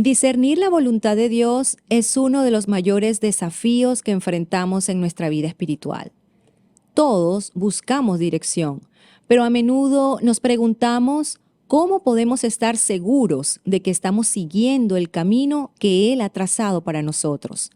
Discernir la voluntad de Dios es uno de los mayores desafíos que enfrentamos en nuestra vida espiritual. Todos buscamos dirección, pero a menudo nos preguntamos cómo podemos estar seguros de que estamos siguiendo el camino que Él ha trazado para nosotros.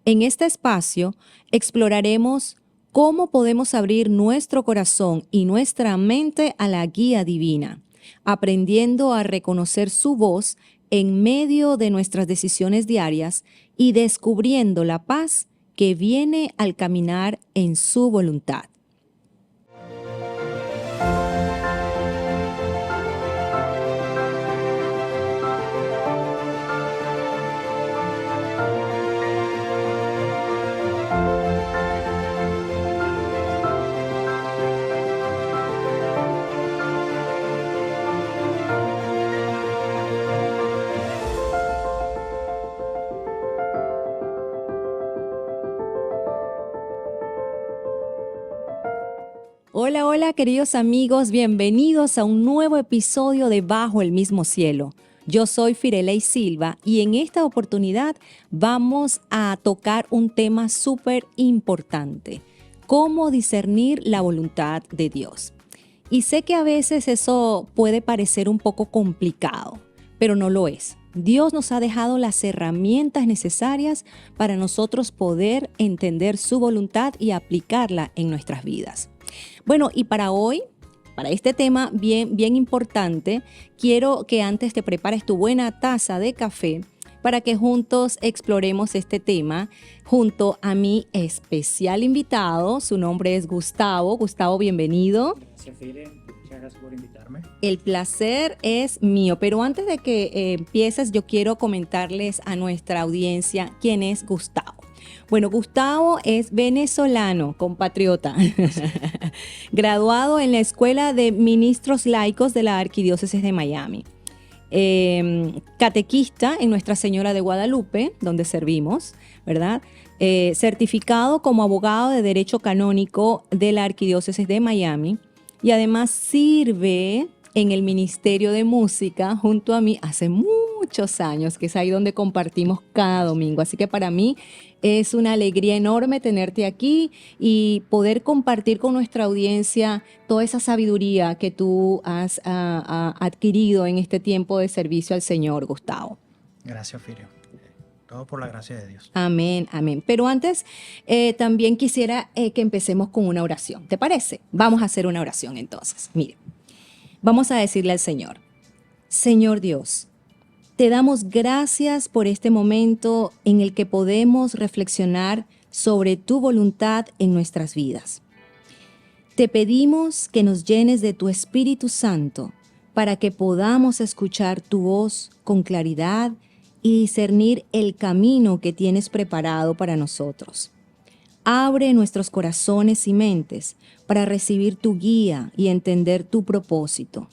En este espacio exploraremos cómo podemos abrir nuestro corazón y nuestra mente a la guía divina, aprendiendo a reconocer su voz en medio de nuestras decisiones diarias y descubriendo la paz que viene al caminar en su voluntad. Hola, hola queridos amigos, bienvenidos a un nuevo episodio de Bajo el Mismo Cielo. Yo soy Firelei Silva y en esta oportunidad vamos a tocar un tema súper importante: cómo discernir la voluntad de Dios. Y sé que a veces eso puede parecer un poco complicado, pero no lo es. Dios nos ha dejado las herramientas necesarias para nosotros poder entender su voluntad y aplicarla en nuestras vidas. Bueno, y para hoy, para este tema bien importante, quiero que antes te prepares tu buena taza de café para que juntos exploremos este tema junto a mi especial invitado. Su nombre es Gustavo. Gustavo, bienvenido. Gracias, Fire. Muchas gracias por invitarme. El placer es mío, pero antes de que empieces, yo quiero comentarles a nuestra audiencia quién es Gustavo. Bueno, Gustavo es venezolano, compatriota, graduado en la Escuela de Ministros Laicos de la Arquidiócesis de Miami, catequista en Nuestra Señora de Guadalupe, donde servimos, ¿verdad? Certificado como abogado de Derecho Canónico de la Arquidiócesis de Miami y además sirve en el Ministerio de Música junto a mí hace muchos años, que es ahí donde compartimos cada domingo. Así que para mí es una alegría enorme tenerte aquí y poder compartir con nuestra audiencia toda esa sabiduría que tú has adquirido en este tiempo de servicio al Señor, Gustavo. Gracias, Firio. Todo por la gracia de Dios. Amén, amén. Pero antes, también quisiera que empecemos con una oración. ¿Te parece? Vamos a hacer una oración entonces. Mire, vamos a decirle al Señor: Señor Dios, te damos gracias por este momento en el que podemos reflexionar sobre tu voluntad en nuestras vidas. Te pedimos que nos llenes de tu Espíritu Santo para que podamos escuchar tu voz con claridad y discernir el camino que tienes preparado para nosotros. Abre nuestros corazones y mentes para recibir tu guía y entender tu propósito.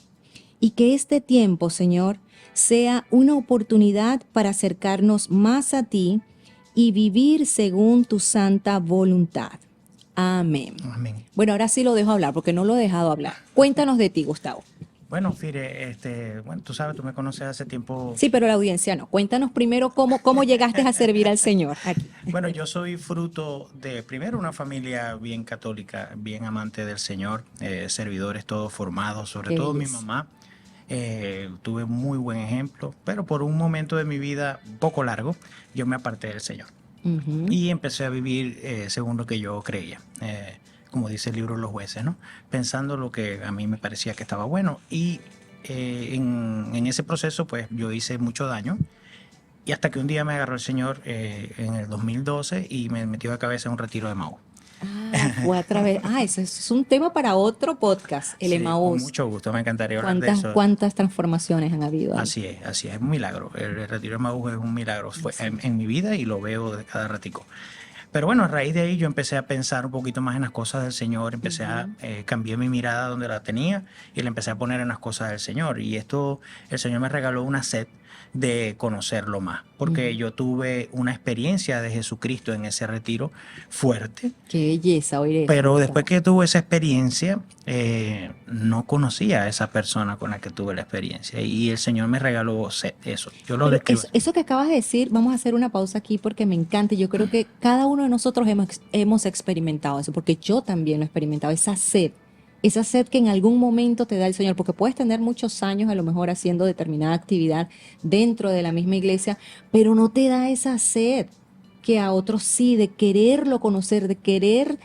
Y que este tiempo, Señor, sea una oportunidad para acercarnos más a ti y vivir según tu santa voluntad. Amén. Amén. Bueno, ahora sí lo dejo hablar porque no lo he dejado hablar. Cuéntanos de ti, Gustavo. Bueno, Fire, bueno, tú sabes, tú me conoces hace tiempo. Sí, pero la audiencia no. Cuéntanos primero cómo llegaste a servir al Señor aquí. Bueno, yo soy fruto de, primero, una familia bien católica, bien amante del Señor, servidores todos formados, sobre todo mi mamá. Tuve muy buen ejemplo, pero por un momento de mi vida un poco largo, yo me aparté del Señor. Y empecé a vivir según lo que yo creía, como dice el libro Los Jueces, ¿no? Pensando lo que a mí me parecía que estaba bueno. Y en ese proceso, pues yo hice mucho daño. Y hasta que un día me agarró el Señor en el 2012 y me metió de cabeza en un retiro de Emaús. Fue a través. Eso es un tema para otro podcast, el Sí, Emaús. con mucho gusto, me encantaría hablar de eso. ¿Cuántas transformaciones han habido ahí? Así es un milagro. El retiro de Emaús es un milagro. Fue en mi vida y lo veo de cada ratico. Pero bueno, a raíz de ahí yo empecé a pensar un poquito más en las cosas del Señor, empecé a cambiar mi mirada donde la tenía y la empecé a poner en las cosas del Señor. Y esto, el Señor me regaló una sed de conocerlo más, porque yo tuve una experiencia de Jesucristo en ese retiro fuerte. Qué belleza oír eso. Pero después que tuve esa experiencia, no conocía a esa persona con la que tuve la experiencia. Y el Señor me regaló eso. Yo lo describo. Eso que acabas de decir, vamos a hacer una pausa aquí porque me encanta. Yo creo que cada uno de nosotros hemos experimentado eso, porque yo también lo he experimentado, esa sed que en algún momento te da el Señor, porque puedes tener muchos años a lo mejor haciendo determinada actividad dentro de la misma iglesia, pero no te da esa sed que a otros sí, de quererlo conocer, de querer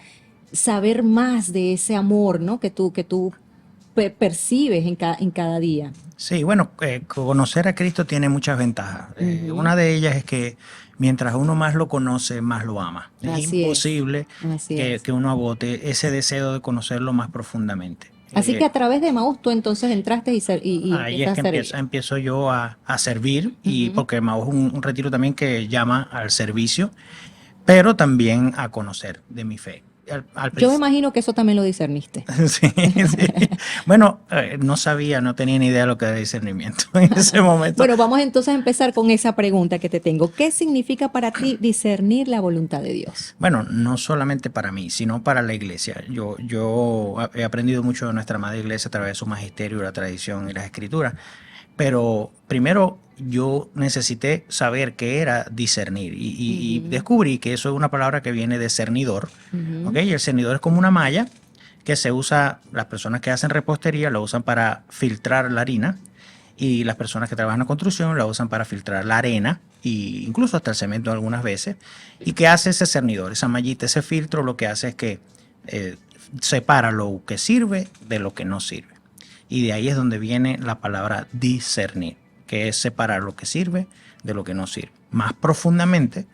saber más de ese amor, ¿no? Que tú percibes en cada día. Sí, bueno, conocer a Cristo tiene muchas ventajas. Una de ellas es que mientras uno más lo conoce, más lo ama. Es imposible que uno agote ese deseo de conocerlo más profundamente. Así que a través de Emaús tú entonces entraste ahí es que empiezo yo a servir, y porque Emaús es un retiro también que llama al servicio, pero también a conocer de mi fe. Yo me imagino que eso también lo discerniste. Sí, sí. Bueno, no sabía, no tenía ni idea de lo que era discernimiento en ese momento. Bueno, vamos entonces a empezar con esa pregunta que te tengo. ¿Qué significa para ti discernir la voluntad de Dios? Bueno, no solamente para mí, sino para la iglesia. Yo he aprendido mucho de nuestra madre iglesia a través de su magisterio, la tradición y las escrituras. Pero primero yo necesité saber qué era discernir y descubrí que eso es una palabra que viene de cernidor. ¿Okay? Y el cernidor es como una malla que se usa, las personas que hacen repostería lo usan para filtrar la harina, y las personas que trabajan en la construcción la usan para filtrar la arena e incluso hasta el cemento algunas veces. ¿Y qué hace ese cernidor? Esa mallita, ese filtro, lo que hace es que separa lo que sirve de lo que no sirve. Y de ahí es donde viene la palabra discernir, que es separar lo que sirve de lo que no sirve. Más profundamente,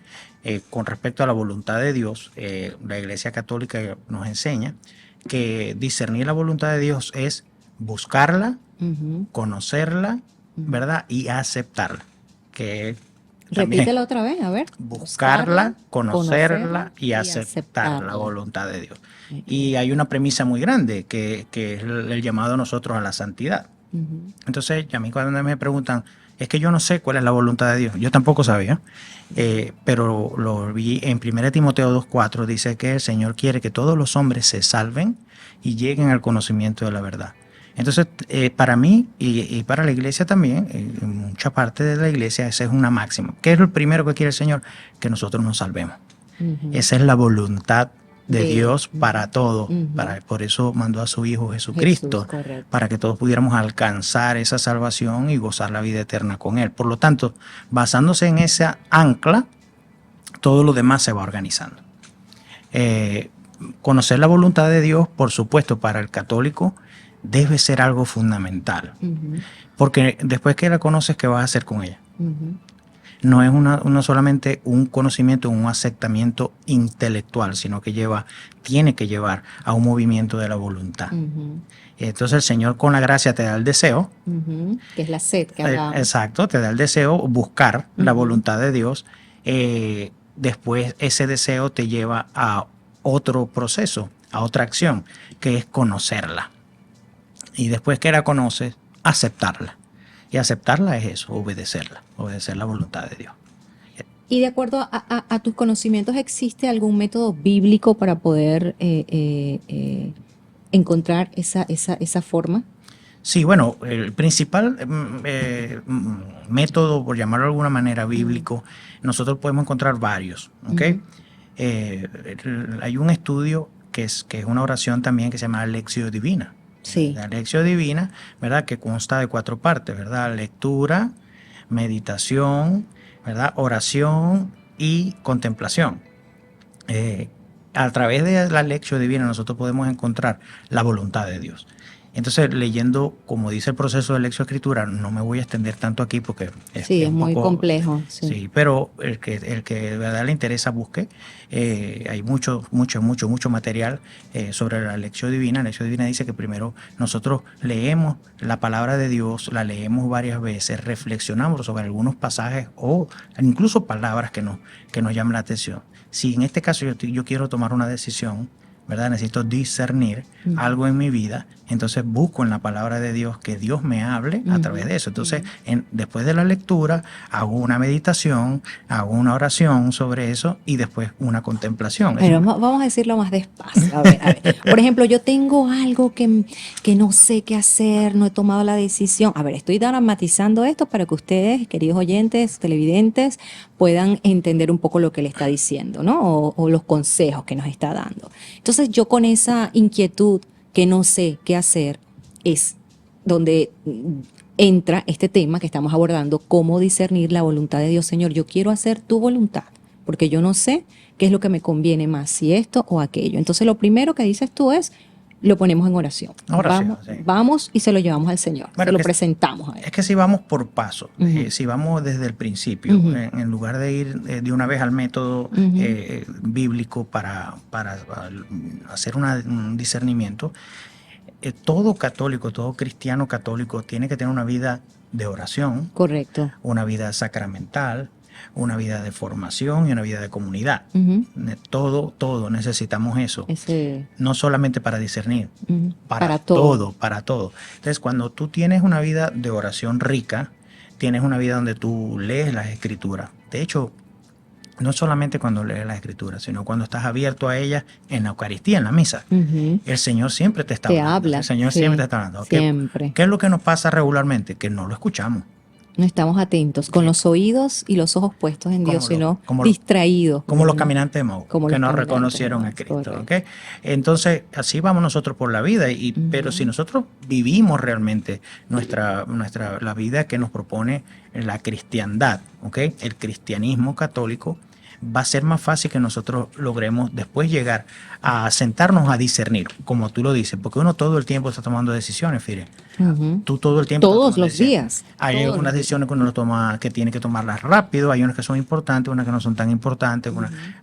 con respecto a la voluntad de Dios, la Iglesia Católica nos enseña que discernir la voluntad de Dios es buscarla, conocerla, ¿verdad? Y aceptarla. Repítelo otra vez, a ver. Buscarla, conocerla y aceptar la voluntad de Dios. Okay. Y hay una premisa muy grande que es el llamado a nosotros a la santidad. Entonces, a mí cuando me preguntan, es que yo no sé cuál es la voluntad de Dios. Yo tampoco sabía, pero lo vi en 1 Timoteo 2:4, dice que el Señor quiere que todos los hombres se salven y lleguen al conocimiento de la verdad. Entonces, para mí y para la iglesia también, en mucha parte de la iglesia, esa es una máxima. ¿Qué es lo primero que quiere el Señor? Que nosotros nos salvemos. Esa es la voluntad de Dios para todo. Por eso mandó a su Hijo Jesucristo, para que todos pudiéramos alcanzar esa salvación y gozar la vida eterna con Él. Por lo tanto, basándose en esa ancla, todo lo demás se va organizando. Conocer la voluntad de Dios, por supuesto, para el católico, debe ser algo fundamental, porque después que la conoces, ¿qué vas a hacer con ella? No es no solamente un conocimiento, un aceptamiento intelectual, sino que tiene que llevar a un movimiento de la voluntad. Entonces el Señor con la gracia te da el deseo, que es la sed que hablamos. Exacto, te da el deseo, buscar la voluntad de Dios. Después ese deseo te lleva a otro proceso, a otra acción, que es conocerla. Y después que la conoces, aceptarla. Y aceptarla es eso, obedecer la voluntad de Dios. Y de acuerdo a tus conocimientos, ¿existe algún método bíblico para poder encontrar esa forma? Sí, bueno, el principal método, por llamarlo de alguna manera, bíblico, nosotros podemos encontrar varios, ¿ok? Hay un estudio que es una oración también que se llama Lectio Divina. Sí. La Lectio Divina, ¿verdad? Que consta de 4 partes, ¿verdad? Lectura, meditación, ¿verdad? Oración y contemplación. A través de la Lectio Divina nosotros podemos encontrar la voluntad de Dios. Entonces, leyendo, como dice el proceso de lección escritura, no me voy a extender tanto aquí porque es muy complejo. Sí, pero el que de verdad le interesa, busque. Hay mucho material sobre la lección divina. La lección divina dice que primero nosotros leemos la palabra de Dios, la leemos varias veces, reflexionamos sobre algunos pasajes o incluso palabras que nos llaman la atención. Si en este caso yo quiero tomar una decisión, ¿verdad? Necesito discernir algo en mi vida. Entonces busco en la palabra de Dios que Dios me hable a través de eso. Entonces, después de la lectura, hago una meditación, hago una oración sobre eso y después una contemplación. Pero vamos a decirlo más despacio. A ver. Por ejemplo, yo tengo algo que no sé qué hacer, no he tomado la decisión. A ver, estoy dramatizando esto para que ustedes, queridos oyentes, televidentes, puedan entender un poco lo que le está diciendo, ¿no? O los consejos que nos está dando. Entonces, yo con esa inquietud que no sé qué hacer, es donde entra este tema que estamos abordando, cómo discernir la voluntad de Dios. Señor, yo quiero hacer tu voluntad, porque yo no sé qué es lo que me conviene más, si esto o aquello. Entonces, lo primero que dices tú es, lo ponemos en oración. Vamos y se lo llevamos al Señor, se lo presentamos a Él. Es que si vamos por paso, si vamos desde el principio, en lugar de ir de una vez al método bíblico para hacer un discernimiento, todo católico, todo cristiano católico tiene que tener una vida de oración. Correcto. Una vida sacramental, una vida de formación y una vida de comunidad. Todo necesitamos eso. No solamente para discernir, para todo. Entonces, cuando tú tienes una vida de oración rica, tienes una vida donde tú lees las escrituras. De hecho, no solamente cuando lees las escrituras, sino cuando estás abierto a ellas en la Eucaristía, en la misa. El Señor siempre te está hablando. El Señor siempre te está hablando. Siempre. ¿Qué es lo que nos pasa regularmente? Que no lo escuchamos. No estamos atentos, con los oídos y los ojos puestos en Dios, sino distraídos. Como los caminantes de Maús, que no reconocieron a Cristo. ¿Okay? Entonces, así vamos nosotros por la vida. Pero si nosotros vivimos realmente la vida que nos propone la cristiandad, ¿okay? El cristianismo católico, va a ser más fácil que nosotros logremos después llegar a sentarnos a discernir, como tú lo dices, porque uno todo el tiempo está tomando decisiones, Fire. Tú todo el tiempo. Todos los días. Hay unas decisiones que uno toma, que tiene que tomarlas rápido, hay unas que son importantes, unas que no son tan importantes,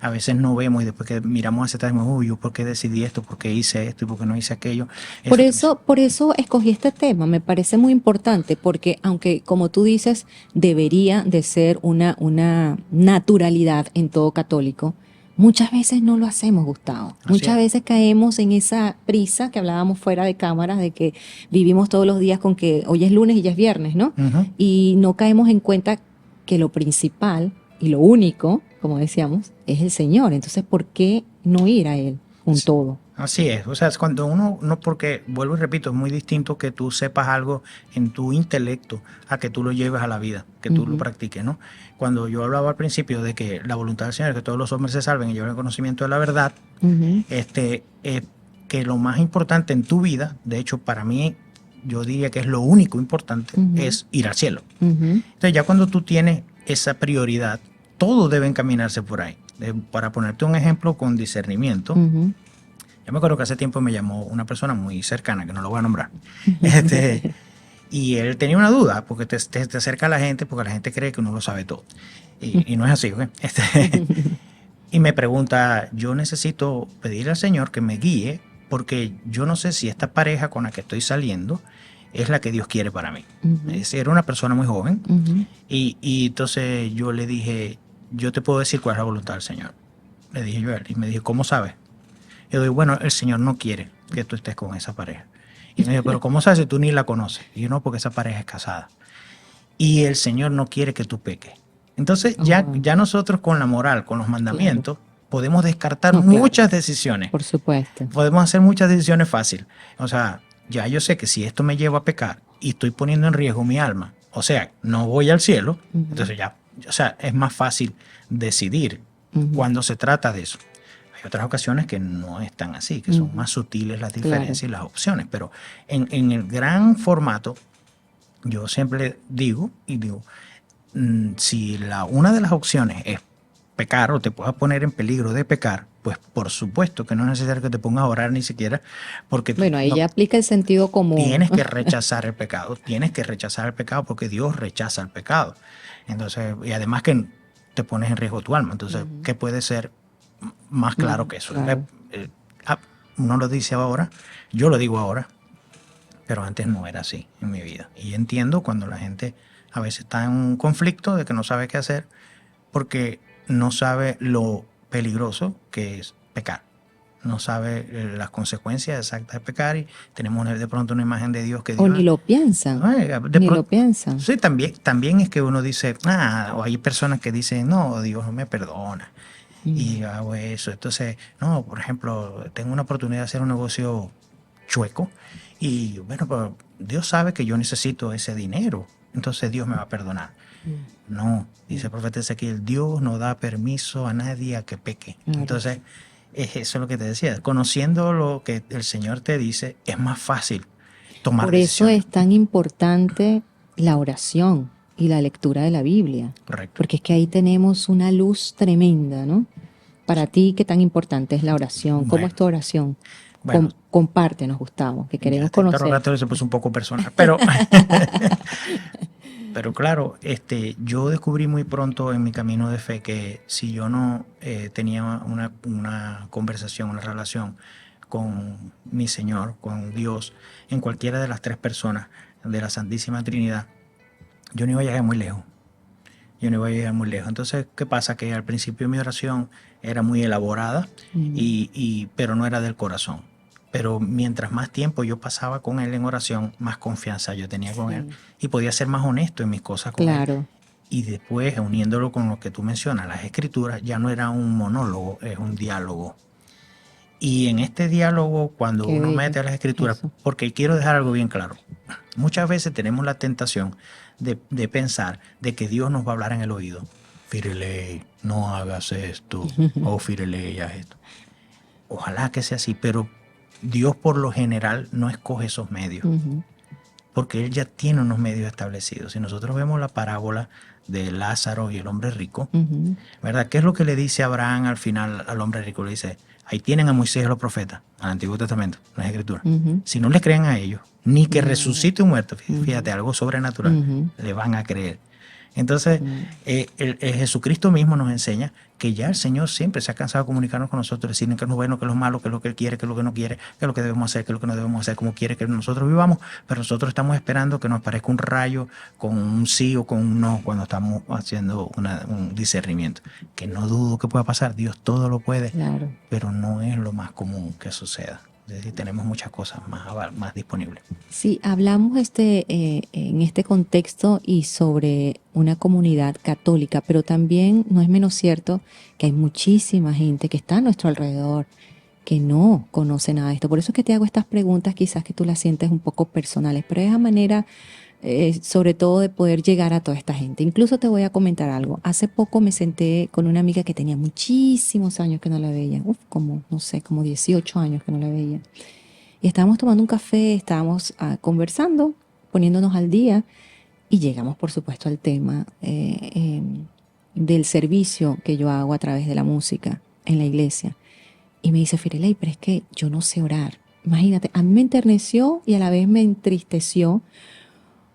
a veces no vemos y después que miramos hacia atrás, uy, ¿yo por qué decidí esto? ¿Por qué hice esto? ¿Y por qué no hice aquello? Por eso escogí este tema, me parece muy importante, porque aunque, como tú dices, debería de ser una naturalidad en todo católico, muchas veces no lo hacemos, Gustavo. Muchas veces caemos en esa prisa que hablábamos fuera de cámaras, de que vivimos todos los días con que hoy es lunes y ya es viernes, ¿no? Y no caemos en cuenta que lo principal y lo único, como decíamos, es el Señor. Entonces, ¿por qué no ir a Él con todo? Así es, o sea, es cuando uno, no, porque vuelvo y repito, es muy distinto que tú sepas algo en tu intelecto a que tú lo lleves a la vida, que tú lo practiques, ¿no? Cuando yo hablaba al principio de que la voluntad del Señor es que todos los hombres se salven y lleven el conocimiento de la verdad, que lo más importante en tu vida, de hecho para mí, yo diría que es lo único importante, es ir al cielo. Entonces ya cuando tú tienes esa prioridad, todo debe encaminarse por ahí. Para ponerte un ejemplo con discernimiento, yo me acuerdo que hace tiempo me llamó una persona muy cercana, que no lo voy a nombrar, y él tenía una duda, porque te acerca a la gente, porque la gente cree que uno lo sabe todo, y no es así, ¿okay? Y me pregunta, yo necesito pedirle al Señor que me guíe, porque yo no sé si esta pareja con la que estoy saliendo es la que Dios quiere para mí. Era una persona muy joven, y entonces yo le dije, yo te puedo decir cuál es la voluntad del Señor. Le dije yo a él, y me dijo, ¿cómo sabes? Yo digo, bueno, el Señor no quiere que tú estés con esa pareja. Y me dijo, pero ¿cómo sabes si tú ni la conoces? Y yo, no, porque esa pareja es casada. Y el Señor no quiere que tú peques. Entonces, ya nosotros con la moral, con los mandamientos, podemos descartar muchas decisiones. Por supuesto. Podemos hacer muchas decisiones fáciles. O sea, ya yo sé que si esto me lleva a pecar y estoy poniendo en riesgo mi alma, o sea, no voy al cielo, entonces ya, o sea, es más fácil decidir cuando se trata de eso. Hay otras ocasiones que no es tan así, que son más sutiles las diferencias y las opciones, pero en el gran formato, yo siempre digo, si una de las opciones es pecar o te puedas poner en peligro de pecar, pues por supuesto que no es necesario que te pongas a orar ni siquiera, porque bueno, ahí ya aplica el sentido común. Tienes que rechazar el pecado, porque Dios rechaza el pecado. Entonces, y además que te pones en riesgo tu alma. Entonces, ¿qué puede ser más claro que eso? Claro. Uno lo dice ahora, yo lo digo ahora, pero antes no era así en mi vida. Y entiendo cuando la gente a veces está en un conflicto de que no sabe qué hacer, porque no sabe lo peligroso que es pecar. no sabe las consecuencias exactas de pecar y tenemos de pronto una imagen de Dios que O Dios... ni lo piensan, ni lo piensan. Sí, también es que uno dice, o hay personas que dicen, no, Dios no me perdona y hago eso. Entonces, no, por ejemplo, tengo una oportunidad de hacer un negocio chueco y bueno, pues Dios sabe que yo necesito ese dinero, entonces Dios me va a perdonar. No, dice el profeta Ezequiel, Dios no da permiso a nadie a que peque. Claro. Entonces, eso es lo que te decía, conociendo lo que el Señor te dice, es más fácil tomar Por eso decisiones. es tan importante la oración y la lectura de la Biblia. Correcto. Porque es que ahí tenemos una luz tremenda, ¿no? Para ti, ¿qué tan importante es la oración? ¿Cómo Bueno. es tu oración? Bueno. Compártenos, Gustavo, que queremos Este conocer. interrogatorio se puso un poco personal, pero, pero claro, yo descubrí muy pronto en mi camino de fe que si yo no tenía una conversación, una relación con mi Señor, con Dios, en cualquiera de las tres personas de la Santísima Trinidad, yo no iba a llegar muy lejos. Yo no iba a llegar muy lejos. Entonces, ¿qué pasa? Que al principio mi oración era muy elaborada, pero no era del corazón. Pero mientras más tiempo yo pasaba con él en oración, más confianza yo tenía con él y podía ser más honesto en mis cosas con él. Y después, uniéndolo con lo que tú mencionas, las escrituras, ya no era un monólogo, es un diálogo. Y en este diálogo, cuando uno mete a las escrituras, porque quiero dejar algo bien claro, muchas veces tenemos la tentación de pensar de que Dios nos va a hablar en el oído. Firelei, no hagas esto, o Firelei, haz esto. Ojalá que sea así, pero Dios por lo general no escoge esos medios, porque Él ya tiene unos medios establecidos. Si nosotros vemos la parábola de Lázaro y el hombre rico, ¿verdad? ¿Qué es lo que le dice Abraham al final al hombre rico? Le dice, ahí tienen a Moisés y a los profetas, al Antiguo Testamento, las Escrituras. Si no le creen a ellos, ni que resucite un muerto, fíjate, algo sobrenatural, le van a creer. Entonces, Jesucristo mismo nos enseña que ya el Señor siempre se ha cansado de comunicarnos con nosotros, decirnos que es lo bueno, que es lo malo, que es lo que Él quiere, que es lo que no quiere, que es lo que debemos hacer, que es lo que no debemos hacer, como quiere que nosotros vivamos, pero nosotros estamos esperando que nos aparezca un rayo con un sí o con un no cuando estamos haciendo un discernimiento. Que no dudo que pueda pasar, Dios todo lo puede, pero no es lo más común que suceda. Es decir, tenemos muchas cosas más disponibles. Sí, hablamos en este contexto y sobre una comunidad católica, pero también no es menos cierto que hay muchísima gente que está a nuestro alrededor que no conoce nada de esto. Por eso es que te hago estas preguntas, quizás que tú las sientes un poco personales, pero es a manera sobre todo de poder llegar a toda esta gente. Incluso te voy a comentar algo. Hace poco me senté con una amiga que tenía muchísimos años que no la veía, como 18 años que no la veía. Y estábamos tomando un café, estábamos conversando, poniéndonos al día, y llegamos, por supuesto, al tema del servicio que yo hago a través de la música en la iglesia. Y me dice, Firelei, pero es que yo no sé orar. Imagínate, a mí me enterneció y a la vez me entristeció,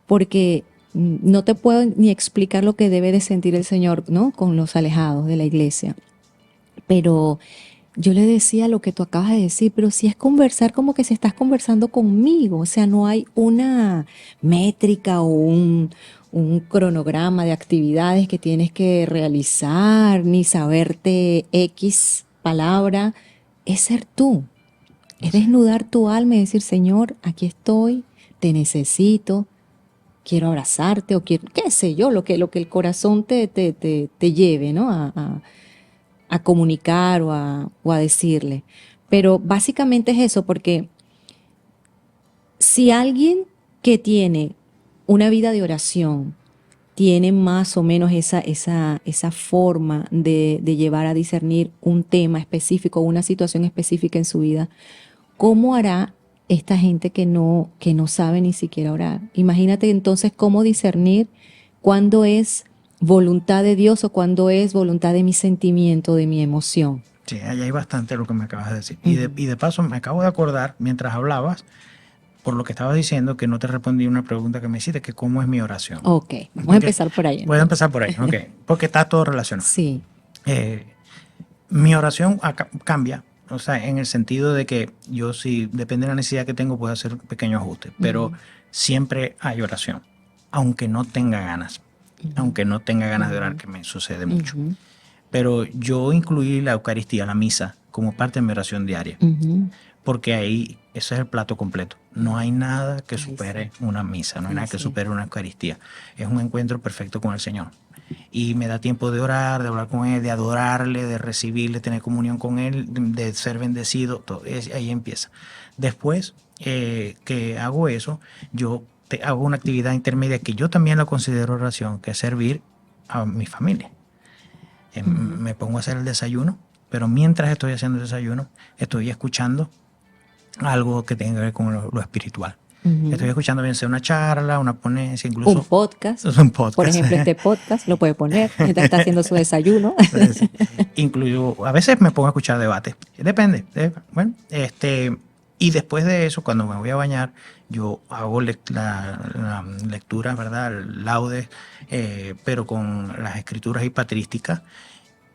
porque no te puedo ni explicar lo que debe de sentir el Señor, ¿no? Con los alejados de la iglesia. Pero yo le decía lo que tú acabas de decir, pero si es conversar como que si estás conversando conmigo, o sea, no hay una métrica o un cronograma de actividades que tienes que realizar, ni saberte X palabra, es ser tú, es desnudar tu alma y decir, Señor, aquí estoy, te necesito, quiero abrazarte o quiero, qué sé yo, lo que el corazón te lleve, ¿no? A comunicar o a decirle. Pero básicamente es eso, porque si alguien que tiene una vida de oración tiene más o menos esa forma de llevar a discernir un tema específico, una situación específica en su vida, ¿cómo hará esta gente que no sabe ni siquiera orar? Imagínate entonces cómo discernir cuándo es voluntad de Dios o cuándo es voluntad de mi sentimiento, de mi emoción. Sí, ahí hay bastante lo que me acabas de decir. Y de paso me acabo de acordar, mientras hablabas, por lo que estabas diciendo, que no te respondí una pregunta que me hiciste, que cómo es mi oración. Ok, vamos a empezar por ahí. Voy a empezar por ahí, ok, porque está todo relacionado. Sí. Mi oración cambia, o sea, en el sentido de que yo, si depende de la necesidad que tengo, puedo hacer pequeños ajustes, pero siempre hay oración, aunque no tenga ganas, aunque no tenga ganas de orar, que me sucede mucho. Pero yo incluí la Eucaristía, la misa, como parte de mi oración diaria. Porque ahí ese es el plato completo. No hay nada que supere una misa, no hay nada que supere una Eucaristía. Es un encuentro perfecto con el Señor. Y me da tiempo de orar, de hablar con Él, de adorarle, de recibirle, tener comunión con Él, de ser bendecido. Todo. Ahí empieza. Después que hago eso, yo hago una actividad intermedia que yo también la considero oración, que es servir a mi familia. Me pongo a hacer el desayuno, pero mientras estoy haciendo el desayuno, estoy escuchando algo que tenga que ver con lo espiritual. Estoy escuchando bien sea una charla, una ponencia, incluso un podcast. Por ejemplo, este podcast lo puede poner mientras está haciendo su desayuno. Incluso a veces me pongo a escuchar debates. Depende. Bueno, y después de eso, cuando me voy a bañar, yo hago la lectura, ¿verdad? Laudes, pero con las escrituras y patrísticas.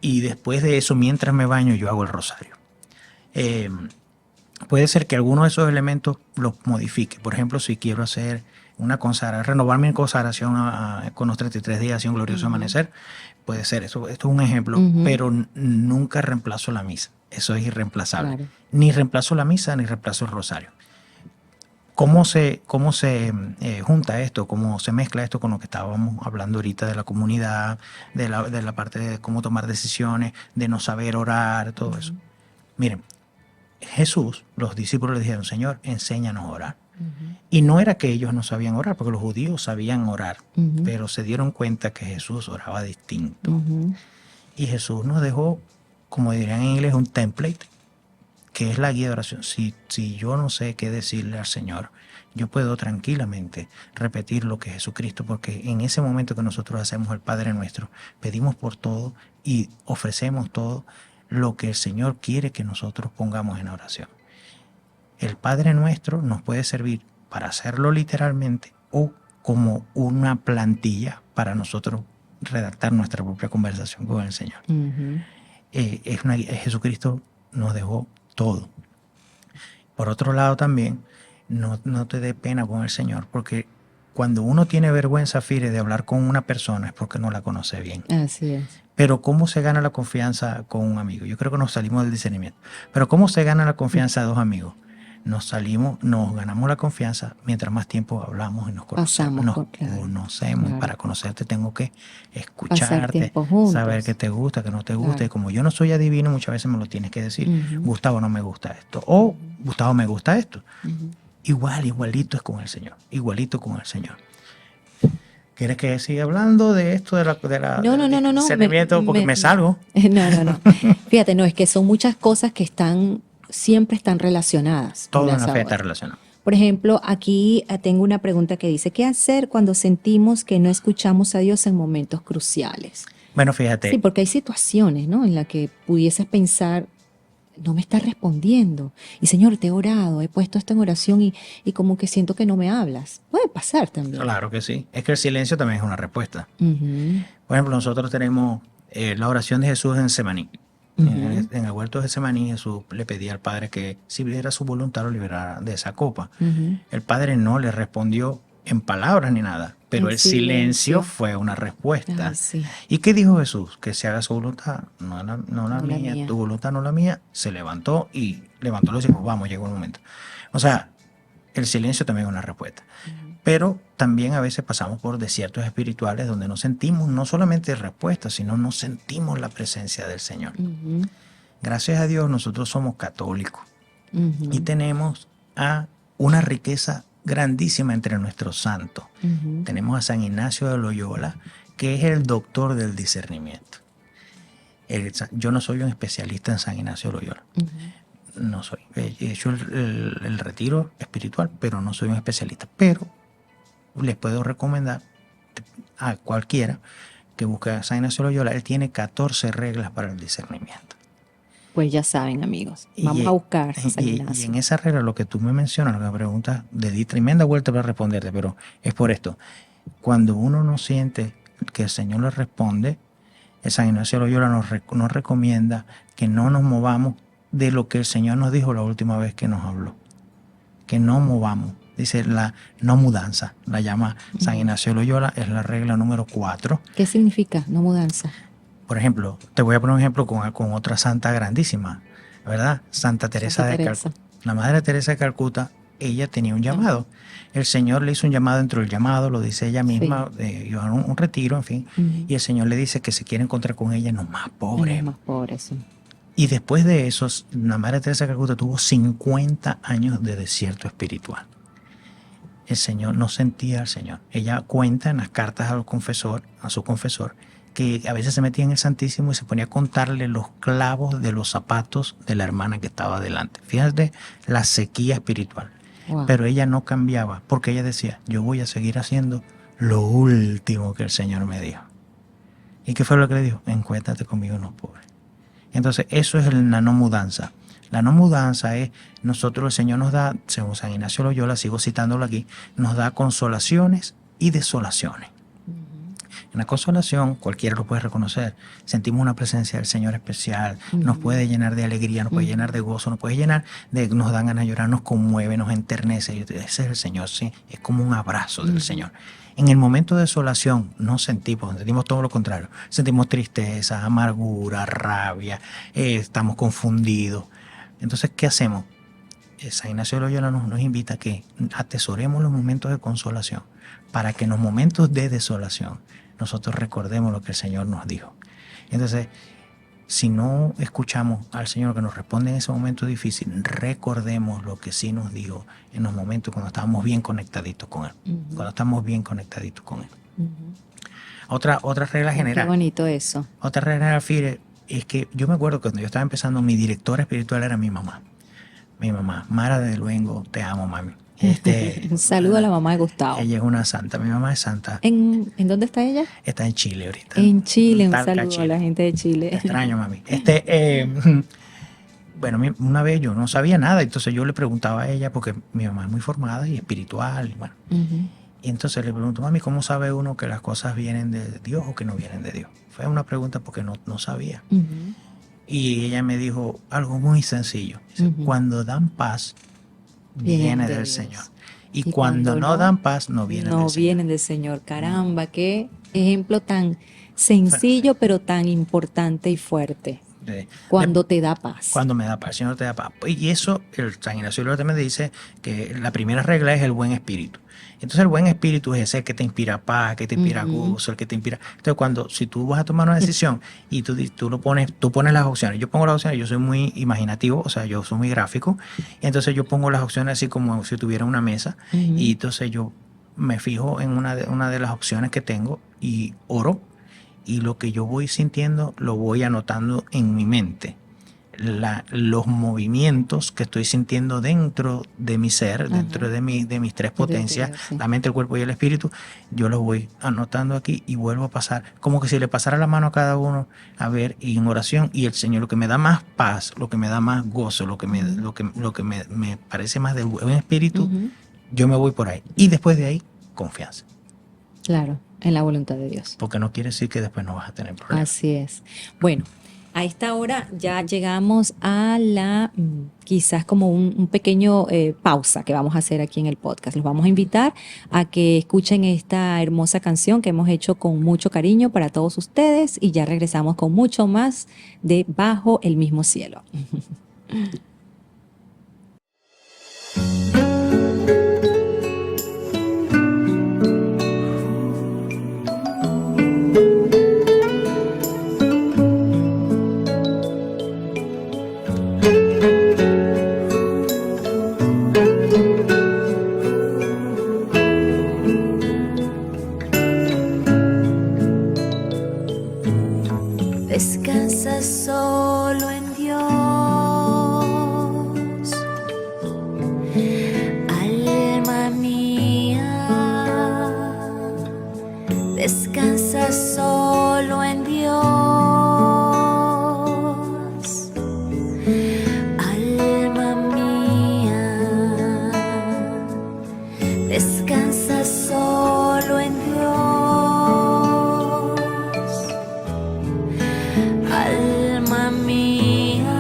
Y después de eso, mientras me baño, yo hago el rosario. Puede ser que alguno de esos elementos los modifique. Por ejemplo, si quiero hacer una consagración, renovar mi consagración con los 33 días y un glorioso amanecer, puede ser. Esto es un ejemplo, pero nunca reemplazo la misa. Eso es irreemplazable. Claro. Ni reemplazo la misa, ni reemplazo el rosario. ¿Cómo se junta esto? ¿Cómo se mezcla esto con lo que estábamos hablando ahorita de la comunidad, de la parte de cómo tomar decisiones, de no saber orar, todo eso? Miren, Jesús, los discípulos le dijeron, Señor, enséñanos a orar. Y no era que ellos no sabían orar, porque los judíos sabían orar, pero se dieron cuenta que Jesús oraba distinto. Y Jesús nos dejó, como dirían en inglés, un template, que es la guía de oración. Si yo no sé qué decirle al Señor, yo puedo tranquilamente repetir lo que Jesucristo, porque en ese momento que nosotros hacemos el Padre Nuestro, pedimos por todo y ofrecemos todo lo que el Señor quiere que nosotros pongamos en oración. El Padre Nuestro nos puede servir para hacerlo literalmente o como una plantilla para nosotros redactar nuestra propia conversación con el Señor. Jesucristo nos dejó todo. Por otro lado también, no te dé pena con el Señor, porque cuando uno tiene vergüenza, Fire, de hablar con una persona es porque no la conoce bien. Así es. Pero ¿cómo se gana la confianza con un amigo? Yo creo que nos salimos del discernimiento. Pero ¿cómo se gana la confianza de dos amigos? Nos ganamos la confianza mientras más tiempo hablamos y nos conocemos. Claro. Para conocerte tengo que escucharte, saber qué te gusta, qué no te gusta. Claro. Y como yo no soy adivino, muchas veces me lo tienes que decir. Gustavo, no me gusta esto. O Gustavo, me gusta esto. Igualito es con el Señor. Igualito con el Señor. ¿Quieres que siga hablando de esto No. Porque me salgo. No. Fíjate, es que son muchas cosas que siempre están relacionadas. Todo en la fe está relacionado. Por ejemplo, aquí tengo una pregunta que dice, ¿qué hacer cuando sentimos que no escuchamos a Dios en momentos cruciales? Bueno, fíjate. Sí, porque hay situaciones, ¿no?, en las que pudieses pensar, no me está respondiendo. Y Señor, te he orado, he puesto esto en oración y como que siento que no me hablas. Puede pasar también. Claro que sí. Es que el silencio también es una respuesta. Por ejemplo, nosotros tenemos la oración de Jesús en Semaní. En el huerto de Getsemaní, Jesús le pedía al Padre que si era su voluntad lo liberara de esa copa. El Padre no le respondió en palabras ni nada, pero el silencio fue una respuesta. Sí. ¿Y qué dijo Jesús? Que se haga su voluntad, no la mía, tu voluntad no la mía. Se levantó y levantó los hijos, vamos, llegó el momento. O sea, el silencio también es una respuesta. Pero también a veces pasamos por desiertos espirituales donde no sentimos no solamente respuestas, sino no sentimos la presencia del Señor. Gracias a Dios nosotros somos católicos y tenemos una riqueza grandísima entre nuestros santos. Tenemos a San Ignacio de Loyola, que es el doctor del discernimiento. Yo no soy un especialista en San Ignacio de Loyola. No soy. He hecho el retiro espiritual, pero no soy un especialista. Pero les puedo recomendar a cualquiera que busque a San Ignacio de Loyola. Él tiene 14 reglas para el discernimiento. Pues ya saben, amigos, vamos a buscar a San Ignacio. Y en esa regla, lo que tú me mencionas, lo que me preguntas, le di tremenda vuelta para responderte, pero es por esto. Cuando uno no siente que el Señor le responde, el San Ignacio de Loyola nos recomienda que no nos movamos de lo que el Señor nos dijo la última vez que nos habló. Que no movamos. Dice la no mudanza, la llama San Ignacio de Loyola, es la regla número 4. ¿Qué significa no mudanza? Por ejemplo, te voy a poner un ejemplo con otra santa grandísima, ¿verdad? Santa Teresa Santa de Teresa. Calcuta. La Madre Teresa de Calcuta, ella tenía un llamado. El Señor le hizo un llamado dentro del llamado, lo dice ella misma, iba a un retiro, en fin. Y el Señor le dice que se quiere encontrar con ella en los más pobres. En los más pobres, sí. Y después de eso, la Madre Teresa de Calcuta tuvo 50 años de desierto espiritual. El Señor no sentía al Señor. Ella cuenta en las cartas a su confesor, que a veces se metía en el Santísimo y se ponía a contarle los clavos de los zapatos de la hermana que estaba delante. Fíjate la sequía espiritual. Wow. Pero ella no cambiaba, porque ella decía, yo voy a seguir haciendo lo último que el Señor me dijo. ¿Y qué fue lo que le dijo? Encuéntrate conmigo en los pobres. Entonces, eso es la no mudanza. La no mudanza es, nosotros, el Señor nos da, según San Ignacio Loyola, sigo citándolo aquí, nos da consolaciones y desolaciones. En la consolación, cualquiera lo puede reconocer. Sentimos una presencia del Señor especial, nos puede llenar de alegría, nos puede llenar de gozo, nos puede llenar nos dan ganas de llorar, nos conmueve, nos enternece. Ese es el Señor, sí, es como un abrazo del Señor. En el momento de desolación no sentimos todo lo contrario. Sentimos tristeza, amargura, rabia, estamos confundidos. Entonces, ¿qué hacemos? San Ignacio de Loyola nos invita a que atesoremos los momentos de consolación para que en los momentos de desolación nosotros recordemos lo que el Señor nos dijo. Entonces, si no escuchamos al Señor que nos responde en ese momento difícil, recordemos lo que sí nos dijo en los momentos cuando estábamos bien conectaditos con Él. Cuando estamos bien conectaditos con Él. Otra regla general. Qué bonito eso. Otra regla general, Fire, es que yo me acuerdo que cuando yo estaba empezando, mi directora espiritual era mi mamá. Mi mamá, Mara de Luengo, te amo, mami. Un saludo a la mamá de Gustavo. Ella es una santa, mi mamá es santa. ¿En dónde está ella? Está en Chile ahorita. En Chile, un Talca, saludo Chile. a la gente de Chile. Te extraño, mami. Bueno, una vez yo no sabía nada, entonces yo le preguntaba a ella, porque mi mamá es muy formada y espiritual, y bueno. Y entonces le pregunto, mami, ¿cómo sabe uno que las cosas vienen de Dios o que no vienen de Dios? Fue una pregunta porque no sabía. Y ella me dijo algo muy sencillo. Dice, cuando dan paz, viene del Señor. Y cuando no dan paz, no vienen del Señor. No vienen del Señor. Caramba, qué ejemplo tan sencillo, pero tan importante y fuerte. Cuando te da paz. Cuando me da paz, el Señor te da paz. Y eso, el San Ignacio de Loyola también dice que la primera regla es el buen espíritu. Entonces el buen espíritu es ese que te inspira paz, que te inspira gozo, el que te inspira. Entonces si tú vas a tomar una decisión y tú pones las opciones, yo pongo las opciones, yo soy muy imaginativo, o sea, yo soy muy gráfico, y entonces yo pongo las opciones así como si tuviera una mesa, y entonces yo me fijo en una de las opciones que tengo y oro, y lo que yo voy sintiendo lo voy anotando en mi mente. Los movimientos que estoy sintiendo dentro de mi ser, dentro de mis tres potencias, la mente, el cuerpo y el espíritu, yo los voy anotando aquí y vuelvo a pasar, como que si le pasara la mano a cada uno, a ver, y en oración, y el Señor, lo que me da más paz, lo que me da más gozo, lo que me parece más de buen espíritu, yo me voy por ahí. Y después de ahí, confianza. Claro, en la voluntad de Dios. Porque no quiere decir que después no vas a tener problemas. Así es. Bueno, a esta hora ya llegamos a quizás como un pequeño pausa que vamos a hacer aquí en el podcast. Los vamos a invitar a que escuchen esta hermosa canción que hemos hecho con mucho cariño para todos ustedes y ya regresamos con mucho más de Bajo el Mismo Cielo. Descansa solo en Dios, alma mía. Descansa solo en Dios, alma mía. Descansa solo en Dios. Alma mía,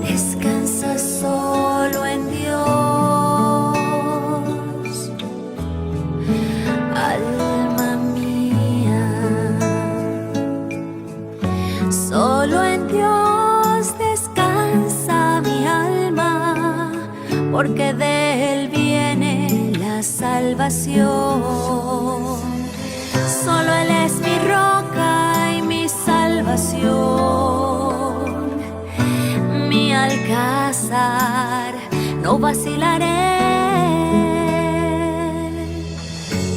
descansa solo en Dios. Alma porque de Él viene la salvación. Solo Él es mi roca y mi salvación, mi alcázar, no vacilaré.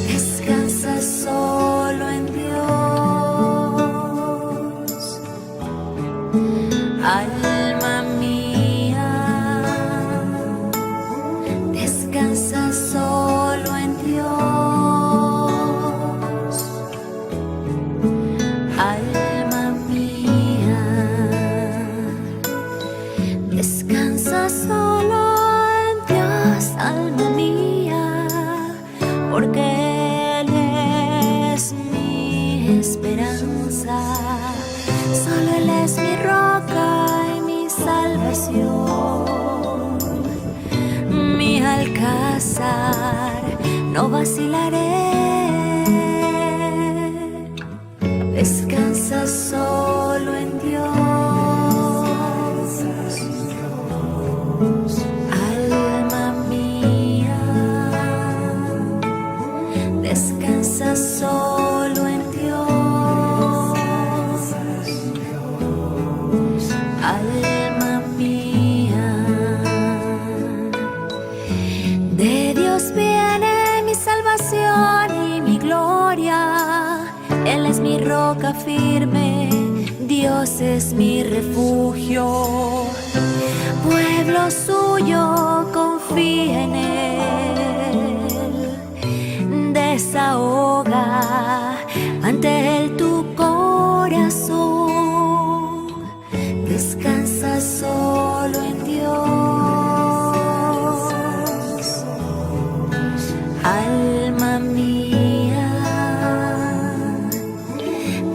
Descansa solo en Dios, alma mía. Descansa solo en Dios, alma mía. Descansa solo en Dios, alma mía, porque Él es mi esperanza. Solo Él es mi roca y mi salvación, mi alcázar, no vacilaré. Descansa solo en Dios, alma mía. Descansa solo en Dios, alma mía. De Dios viene mi salvación y mi gloria. Él es mi roca firme, Dios es mi refugio. Pueblo suyo, confía en Él. Desahoga ante Él tu corazón. Descansa solo en Dios, alma mía.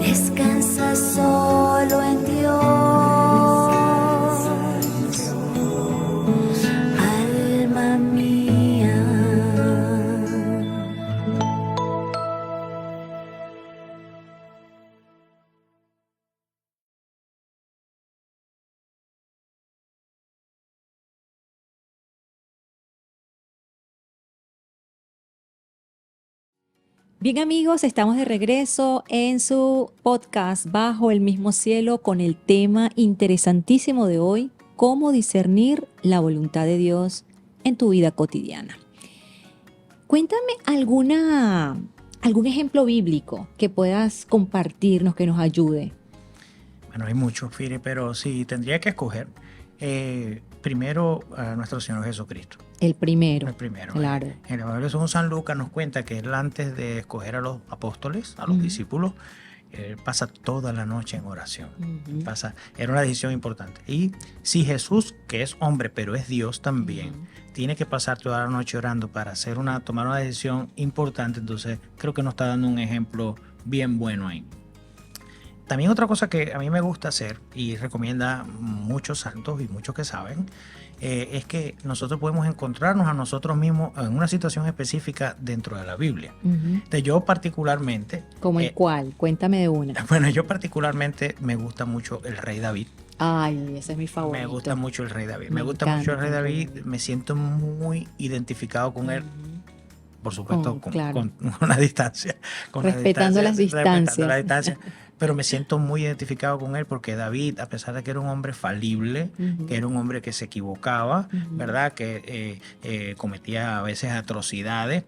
Descansa solo en Dios, alma mía. Bien amigos, estamos de regreso en su podcast Bajo el mismo cielo con el tema interesantísimo de hoy, cómo discernir la voluntad de Dios en tu vida cotidiana. Cuéntame algún ejemplo bíblico que puedas compartirnos que nos ayude. Bueno, hay muchos, Fire, pero si tendría que escoger, primero a nuestro Señor Jesucristo. El primero. El primero. Claro. En el Evangelio según San Lucas nos cuenta que él, antes de escoger a los apóstoles, a los discípulos, él pasa toda la noche en oración. Era una decisión importante. Y si Jesús, que es hombre pero es Dios también, tiene que pasar toda la noche orando para tomar una decisión importante, entonces creo que nos está dando un ejemplo bien bueno ahí. También otra cosa que a mí me gusta hacer y recomienda muchos santos y muchos que saben, es que nosotros podemos encontrarnos a nosotros mismos en una situación específica dentro de la Biblia. Entonces, yo particularmente... ¿Como el cuál? Cuéntame de una. Bueno, yo particularmente me gusta mucho el rey David. Ay, ese es mi favorito. Me gusta mucho el rey David. Me Me gusta encanta mucho el rey el rey David. David. Me siento muy identificado con él. Por supuesto, Claro. con una distancia. Respetando las distancias. Respetando la distancia. Pero me siento muy identificado con él porque David, a pesar de que era un hombre falible, que era un hombre que se equivocaba, ¿verdad? Que cometía a veces atrocidades,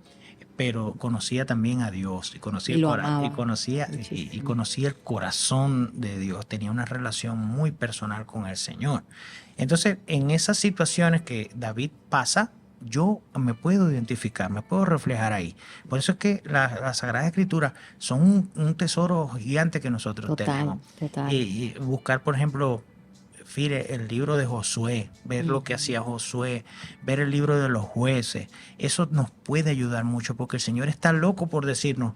pero conocía también a Dios y conocía, Y lo el, amaba y conocía, y conocía el corazón de Dios. Tenía una relación muy personal con el Señor. Entonces, en esas situaciones que David pasa, yo me puedo identificar, me puedo reflejar ahí. Por eso es que las Sagradas Escrituras son un tesoro gigante que nosotros tenemos. Total. Y buscar, por ejemplo, Fire, el libro de Josué, ver lo que hacía Josué, ver el libro de los jueces, eso nos puede ayudar mucho porque el Señor está loco por decirnos,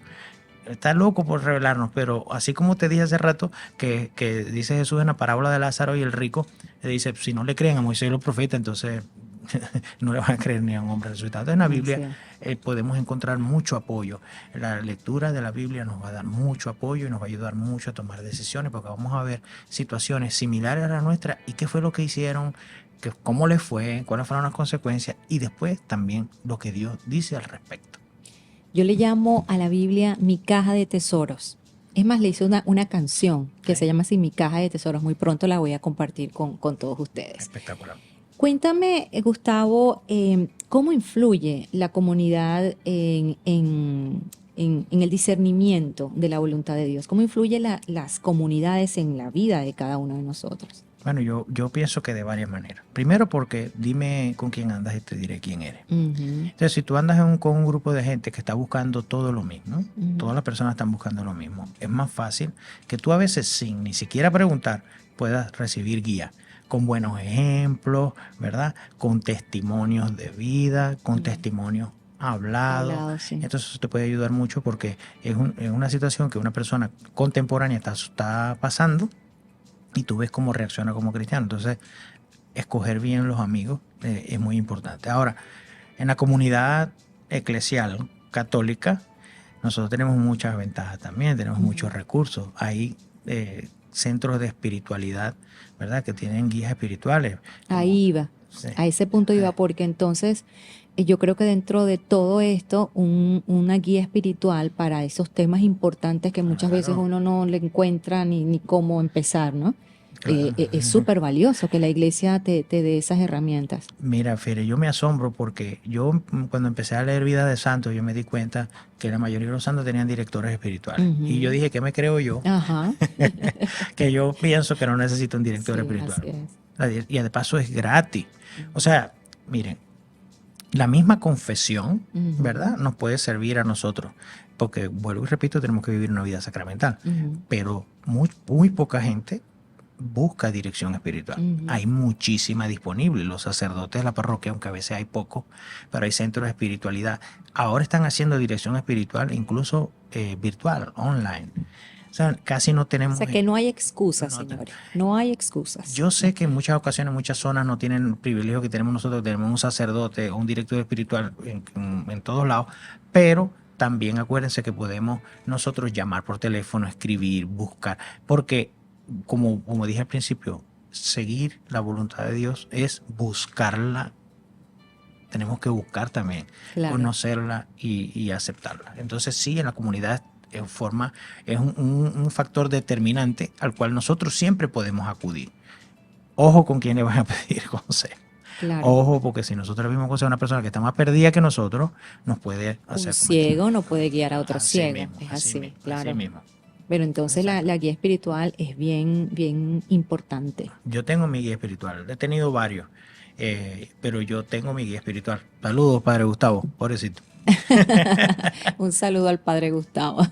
está loco por revelarnos, pero así como te dije hace rato, que dice Jesús en la parábola de Lázaro y el rico, le dice, si no le creen a Moisés y los profetas, entonces no le van a creer ni a un hombre resucitado. En la Biblia Sí. podemos encontrar mucho apoyo. La lectura de la Biblia nos va a dar mucho apoyo y nos va a ayudar mucho a tomar decisiones, porque vamos a ver situaciones similares a la nuestra y qué fue lo que hicieron, cómo les fue, cuáles fueron las consecuencias y después también lo que Dios dice al respecto. Yo le llamo a la Biblia mi caja de tesoros. Es más, le hice una canción que se llama así, Mi caja de tesoros. Muy pronto la voy a compartir con todos ustedes. Espectacular. Cuéntame, Gustavo, ¿cómo influye la comunidad en el discernimiento de la voluntad de Dios? ¿Cómo influye las comunidades en la vida de cada uno de nosotros? Bueno, yo pienso que de varias maneras. Primero porque dime con quién andas y te diré quién eres. Ujú, Entonces, si tú andas con un grupo de gente que está buscando todo lo mismo, ujú. todas las personas están buscando lo mismo, es más fácil que tú a veces sin ni siquiera preguntar puedas recibir guía con buenos ejemplos, ¿verdad? Con testimonios de vida, con testimonios hablados. Hablado, sí. Entonces eso te puede ayudar mucho porque es una situación que una persona contemporánea está pasando y tú ves cómo reacciona como cristiano. Entonces, escoger bien los amigos es muy importante. Ahora, en la comunidad eclesial católica, nosotros tenemos muchas ventajas también, tenemos muchos recursos. Hay centros de espiritualidad, ¿verdad? Que tienen guías espirituales. Ahí iba, Sí. a ese punto iba, porque entonces yo creo que dentro de todo esto, una guía espiritual para esos temas importantes que muchas veces Claro. uno no le encuentra ni cómo empezar, ¿no? Claro. Es súper valioso que la iglesia te dé esas herramientas. Mira, Fere, yo me asombro porque yo cuando empecé a leer Vida de Santos, yo me di cuenta que la mayoría de los santos tenían directores espirituales. Ujú. Y yo dije, ¿qué me creo yo? Ajá. Que yo pienso que no necesito un director Sí, espiritual. así es. Y de paso es gratis. O sea, miren, la misma confesión, Ujú. ¿verdad? Nos puede servir a nosotros. Porque, vuelvo y repito, tenemos que vivir una vida sacramental. Ujú. Pero muy poca gente busca dirección espiritual. Ujú. Hay muchísima disponible. Los sacerdotes de la parroquia, aunque a veces hay pocos, pero hay centros de espiritualidad. Ahora están haciendo dirección espiritual incluso virtual, online. O sea, casi no O tenemos... sea que no hay excusas, No te- señores. No hay excusas. Yo sé que en muchas ocasiones, muchas zonas no tienen el privilegio que tenemos nosotros, tenemos un sacerdote o un director espiritual en todos lados, pero también acuérdense que podemos nosotros llamar por teléfono, escribir, buscar, porque como dije al principio, seguir la voluntad de Dios es buscarla. Tenemos que buscar también, Claro. conocerla y aceptarla. Entonces sí, en la comunidad es un factor determinante al cual nosotros siempre podemos acudir. Ojo con quién le van a pedir consejo. Claro. Ojo, porque si nosotros le pedimos consejo a una persona que está más perdida que nosotros, nos puede Un hacer ciego no puede guiar a otro Así ciego. mismo, Es así así, mismo, claro. así mismo. Pero entonces Exacto. la guía espiritual es bien importante. Yo tengo mi guía espiritual, he tenido varios, pero yo tengo mi guía espiritual. Saludos, Padre Gustavo, pobrecito. Un saludo al padre Gustavo.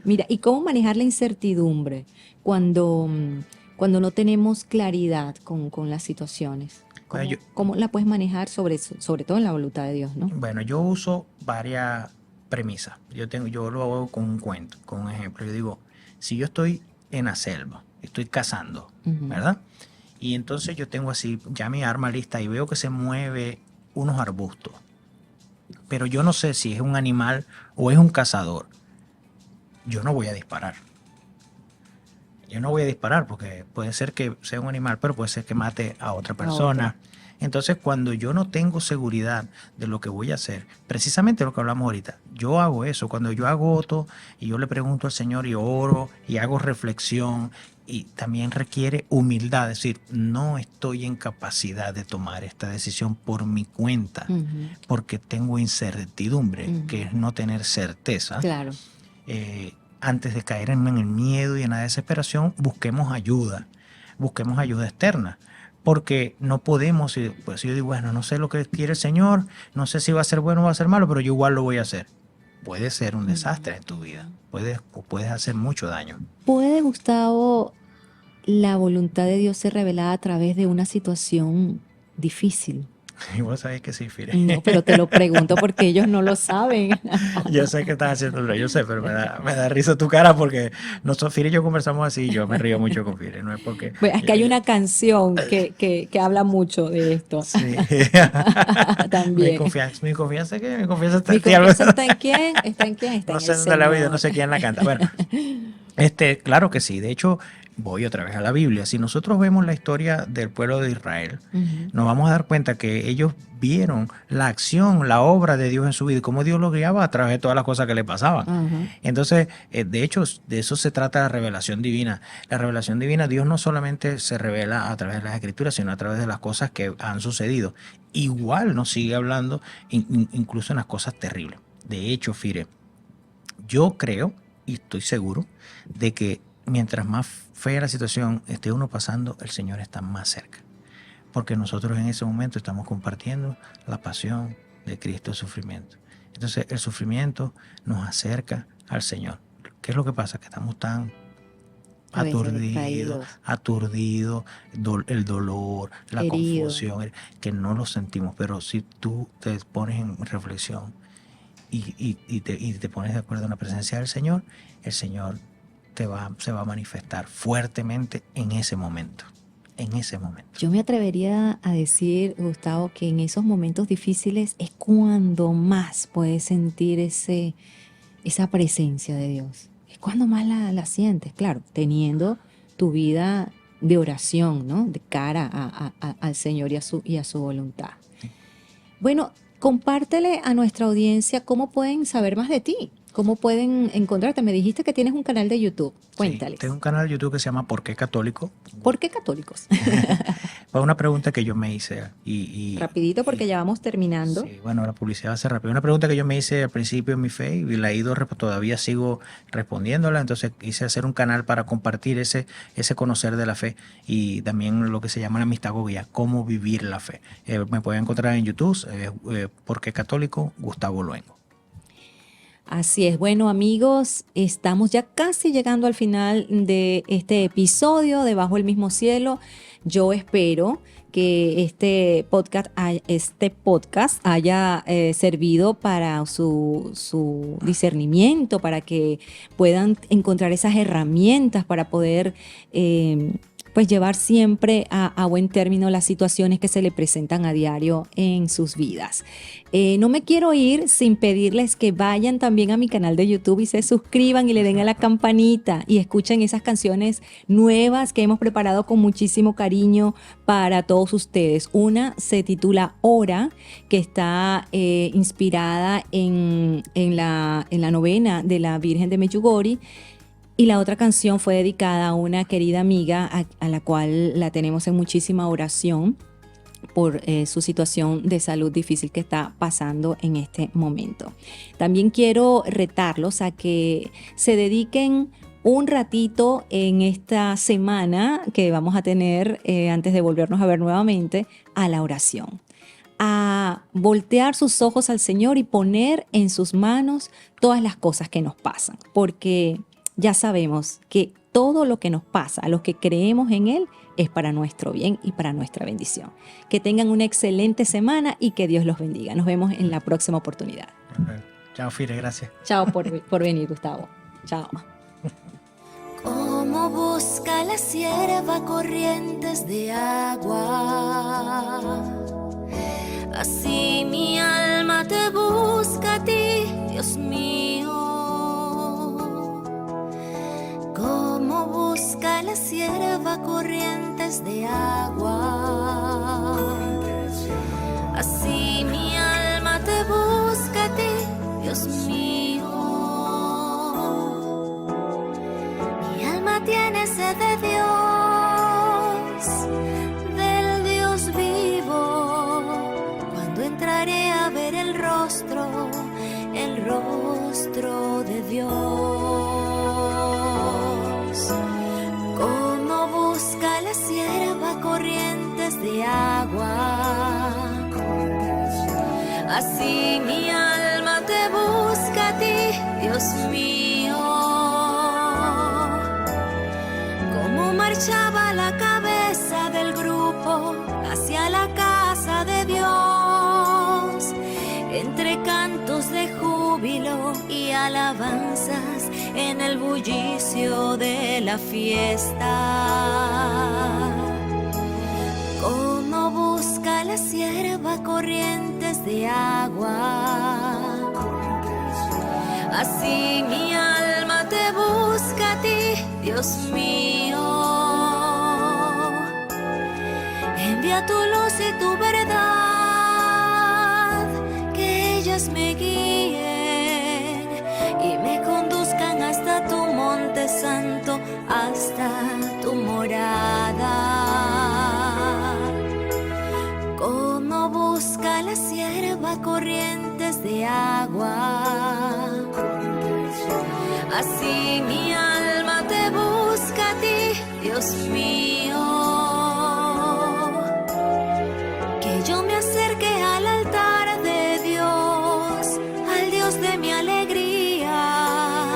Mira, ¿y cómo manejar la incertidumbre cuando no tenemos claridad con las situaciones? ¿Cómo, Bueno, cómo la puedes manejar sobre todo en la voluntad de Dios, no? Bueno, yo uso varias premisas. Yo lo hago con un cuento, con un ejemplo. Yo digo, si yo estoy en la selva, estoy cazando, Ujú. ¿verdad? Y entonces yo tengo así ya mi arma lista y veo que se mueve unos arbustos. Pero yo no sé si es un animal o es un cazador. Yo no voy a disparar. Yo no voy a disparar porque puede ser que sea un animal, pero puede ser que mate a otra persona. Entonces, cuando yo no tengo seguridad de lo que voy a hacer, precisamente lo que hablamos ahorita, yo hago eso. Cuando yo agoto y yo le pregunto al Señor y oro y hago reflexión, y también requiere humildad, es decir, no estoy en capacidad de tomar esta decisión por mi cuenta, Ujú. porque tengo incertidumbre, Ujú. que es no tener certeza. Claro. Antes de caer en el miedo y en la desesperación, busquemos ayuda externa. Porque no podemos, pues yo digo, bueno, no sé lo que quiere el Señor, no sé si va a ser bueno o va a ser malo, pero yo igual lo voy a hacer. Puede ser un desastre en tu vida, puedes hacer mucho daño. ¿Puede, Gustavo, la voluntad de Dios ser revelada a través de una situación difícil? Y vos sabés que sí, Fire. No, pero te lo pregunto porque ellos no lo saben. Yo sé que estás haciendo, yo sé, pero me da risa tu cara porque nosotros, Fire y yo conversamos así y yo me río mucho con Fire, no es porque... Pues es que hay una canción que habla mucho de esto. Sí. También. Mi confianza ¿qué? Mi confianza está ¿Mi en ti, algo- confianza está en quién? ¿Está en quién? Está No en sé el dónde la he oído, Señor. no sé quién la canta. Bueno, claro que sí. De hecho, voy otra vez a la Biblia. Si nosotros vemos la historia del pueblo de Israel, Ujú. nos vamos a dar cuenta que ellos vieron la acción, la obra de Dios en su vida y cómo Dios los guiaba a través de todas las cosas que le pasaban. Ajá. Entonces, de hecho, de eso se trata la revelación divina. La revelación divina, Dios no solamente se revela a través de las escrituras, sino a través de las cosas que han sucedido. Igual nos sigue hablando incluso en las cosas terribles. De hecho, Fire, yo creo y estoy seguro de que mientras más fea la situación esté uno pasando, el Señor está más cerca. Porque nosotros en ese momento estamos compartiendo la pasión de Cristo, el sufrimiento. Entonces el sufrimiento nos acerca al Señor. ¿Qué es lo que pasa? Que estamos tan A veces aturdidos, distraídos. el dolor, la Heridos. confusión, que no lo sentimos. Pero si tú te pones en reflexión y te pones de acuerdo en la presencia del Señor, el Señor se va a manifestar fuertemente en ese momento. En ese momento. Yo me atrevería a decir, Gustavo, que en esos momentos difíciles es cuando más puedes sentir esa presencia de Dios. Es cuando más la sientes, claro, teniendo tu vida de oración, ¿no? De cara al Señor y a su voluntad. Bueno, compártele a nuestra audiencia cómo pueden saber más de ti, cómo pueden encontrarte. Me dijiste que tienes un canal de YouTube. Cuéntales. Sí, tengo un canal de YouTube que se llama ¿Por qué Católico? ¿Por qué católicos? Fue una pregunta que yo me hice. Rapidito porque ya vamos terminando. Sí, bueno, la publicidad va a ser rápida. Una pregunta que yo me hice al principio en mi fe y la he ido, todavía sigo respondiéndola. Entonces quise hacer un canal para compartir ese conocer de la fe y también lo que se llama la mistagogía, cómo vivir la fe. Me pueden encontrar en YouTube, ¿Por qué Católico? Gustavo Luengo. Así es, bueno amigos, estamos ya casi llegando al final de este episodio de Bajo el Mismo Cielo. Yo espero que este podcast haya servido para su discernimiento, para que puedan encontrar esas herramientas para poder pues llevar siempre a buen término las situaciones que se le presentan a diario en sus vidas. No me quiero ir sin pedirles que vayan también a mi canal de YouTube y se suscriban y le den a la campanita y escuchen esas canciones nuevas que hemos preparado con muchísimo cariño para todos ustedes. Una se titula Hora, que está inspirada en la novena de la Virgen de Medjugorje. Y la otra canción fue dedicada a una querida amiga a la cual la tenemos en muchísima oración por su situación de salud difícil que está pasando en este momento. También quiero retarlos a que se dediquen un ratito en esta semana que vamos a tener antes de volvernos a ver nuevamente a la oración, a voltear sus ojos al Señor y poner en sus manos todas las cosas que nos pasan, porque ya sabemos que todo lo que nos pasa, a los que creemos en Él, es para nuestro bien y para nuestra bendición. Que tengan una excelente semana y que Dios los bendiga. Nos vemos en la próxima oportunidad. Chao, Fire, gracias. Chao por venir, Gustavo. Chao. Como busca la sierva corrientes de agua, así mi alma te busca a ti, Dios mío. Como busca la sierva corrientes de agua, así mi alma te busca a ti, Dios mío. Mi alma tiene sed de Dios, del Dios vivo. Cuando entraré a ver el rostro de Dios. Como busca la sierva corrientes de agua, así mi alma te busca a ti, Dios mío. Como marchaba la cabeza del grupo hacia la casa de Dios, júbilo y alabanzas en el bullicio de la fiesta. Como busca la sierva corrientes de agua, así mi alma te busca a ti, Dios mío. Envía tu luz y tu verdad, que ellas me guíen y me conduzcan hasta tu monte santo, hasta tu morada. Como busca la sierva corrientes de agua, así mi alma te busca a ti, Dios mío. Que yo me acerque al altar de Dios, al Dios de mi alegría,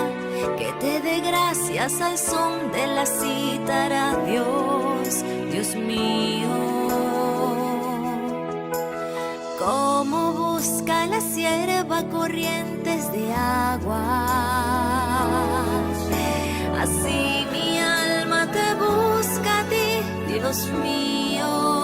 que te dé gracias al son de la cítara, Dios, Dios mío. Como busca la sierva corrientes de agua, así mi alma te busca a ti, Dios mío.